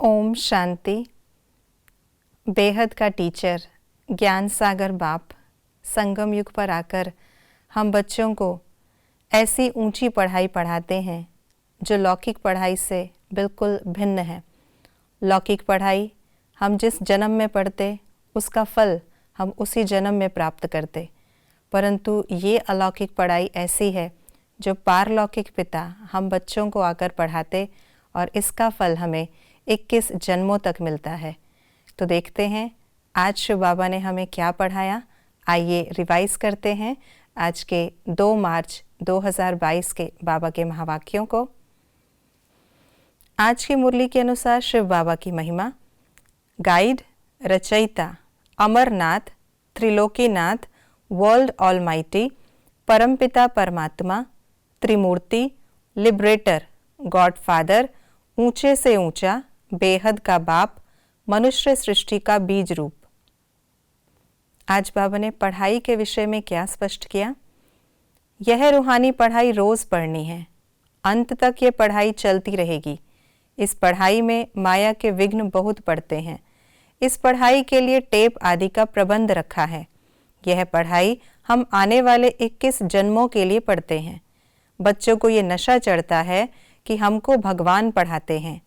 ओम शांति। बेहद का टीचर ज्ञान सागर बाप संगम युग पर आकर हम बच्चों को ऐसी ऊंची पढ़ाई पढ़ाते हैं जो लौकिक पढ़ाई से बिल्कुल भिन्न है। लौकिक पढ़ाई हम जिस जन्म में पढ़ते उसका फल हम उसी जन्म में प्राप्त करते, परंतु ये अलौकिक पढ़ाई ऐसी है जो पारलौकिक पिता हम बच्चों को आकर पढ़ाते और इसका फल हमें 21 जन्मों तक मिलता है। तो देखते हैं आज शिव बाबा ने हमें क्या पढ़ाया। आइए रिवाइज करते हैं आज के 2 मार्च 2022 के बाबा के महावाक्यों को। आज की मुरली के अनुसार शिव बाबा की महिमा। गाइड, रचयिता अमरनाथ, त्रिलोकीनाथ, वर्ल्ड ऑलमाइटी, परमपिता परमात्मा, त्रिमूर्ति, लिबरेटर, गॉड फादर, ऊंचे से ऊंचा, बेहद का बाप, मनुष्य सृष्टि का बीज रूप। आज बाबा ने पढ़ाई के विषय में क्या स्पष्ट किया। यह रूहानी पढ़ाई रोज पढ़नी है, अंत तक ये पढ़ाई चलती रहेगी। इस पढ़ाई में माया के विघ्न बहुत पड़ते हैं। इस पढ़ाई के लिए टेप आदि का प्रबंध रखा है। यह पढ़ाई हम आने वाले 21 जन्मों के लिए पढ़ते हैं। बच्चों को ये नशा चढ़ता है कि हमको भगवान पढ़ाते हैं।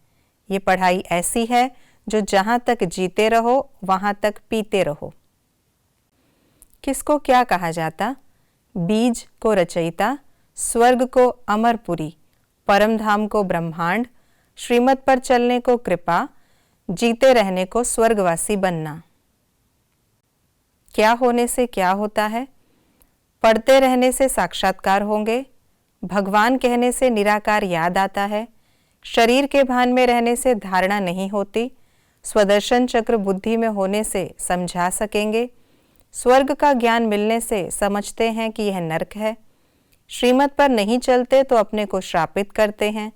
ये पढ़ाई ऐसी है जो जहाँ तक जीते रहो वहाँ तक पीते रहो। किसको क्या कहा जाता? बीज को रचयिता, स्वर्ग को अमरपुरी, परम धाम को ब्रह्मांड, श्रीमत पर चलने को कृपा, जीते रहने को स्वर्गवासी बनना। क्या होने से क्या होता है? पढ़ते रहने से साक्षात्कार होंगे। भगवान कहने से निराकार याद आता है। शरीर के भान में रहने से धारणा नहीं होती। स्वदर्शन चक्र बुद्धि में होने से समझा सकेंगे। स्वर्ग का ज्ञान मिलने से समझते हैं कि यह नरक है। श्रीमत पर नहीं चलते तो अपने को श्रापित करते हैं।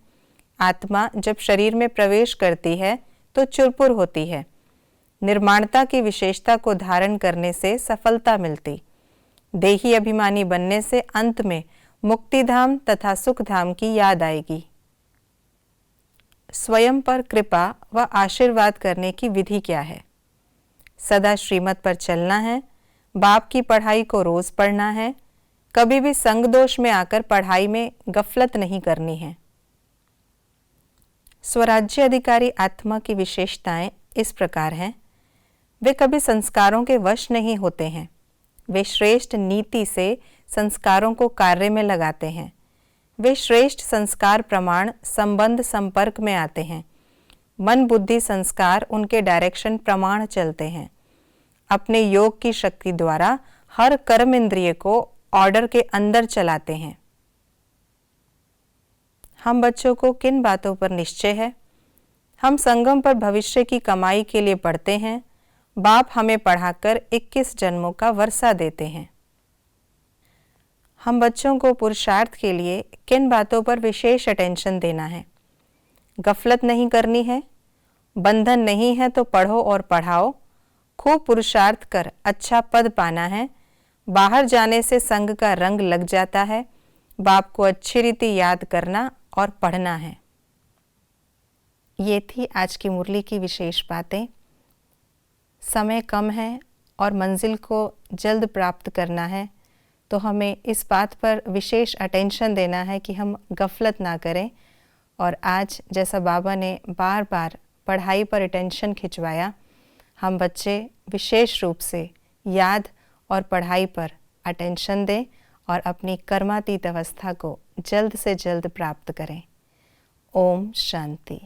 आत्मा जब शरीर में प्रवेश करती है तो चुरपुर होती है। निर्माणता की विशेषता को धारण करने से सफलता मिलती। देही अभिमानी बनने से अंत में मुक्तिधाम तथा सुखधाम की याद आएगी। स्वयं पर कृपा व आशीर्वाद करने की विधि क्या है? सदा श्रीमत पर चलना है। बाप की पढ़ाई को रोज पढ़ना है। कभी भी संग दोष में आकर पढ़ाई में गफलत नहीं करनी है। स्वराज्य अधिकारी आत्मा की विशेषताएं इस प्रकार हैं। वे कभी संस्कारों के वश नहीं होते हैं। वे श्रेष्ठ नीति से संस्कारों को कार्य में लगाते हैं। वे श्रेष्ठ संस्कार प्रमाण संबंध संपर्क में आते हैं। मन बुद्धि संस्कार उनके डायरेक्शन प्रमाण चलते हैं। अपने योग की शक्ति द्वारा हर कर्म इंद्रिय को ऑर्डर के अंदर चलाते हैं। हम बच्चों को किन बातों पर निश्चय है? हम संगम पर भविष्य की कमाई के लिए पढ़ते हैं। बाप हमें पढ़ाकर 21 जन्मों का वर्षा देते हैं। हम बच्चों को पुरुषार्थ के लिए किन बातों पर विशेष अटेंशन देना है? गफलत नहीं करनी है। बंधन नहीं है तो पढ़ो और पढ़ाओ। खूब पुरुषार्थ कर अच्छा पद पाना है। बाहर जाने से संग का रंग लग जाता है। बाप को अच्छी रीति याद करना और पढ़ना है। ये थी आज की मुरली की विशेष बातें। समय कम है और मंजिल को जल्द प्राप्त करना है, तो हमें इस बात पर विशेष अटेंशन देना है कि हम गफलत ना करें। और आज जैसा बाबा ने बार बार पढ़ाई पर अटेंशन खिंचवाया, हम बच्चे विशेष रूप से याद और पढ़ाई पर अटेंशन दें और अपनी कर्मातीत अवस्था को जल्द से जल्द प्राप्त करें। ओम शांति।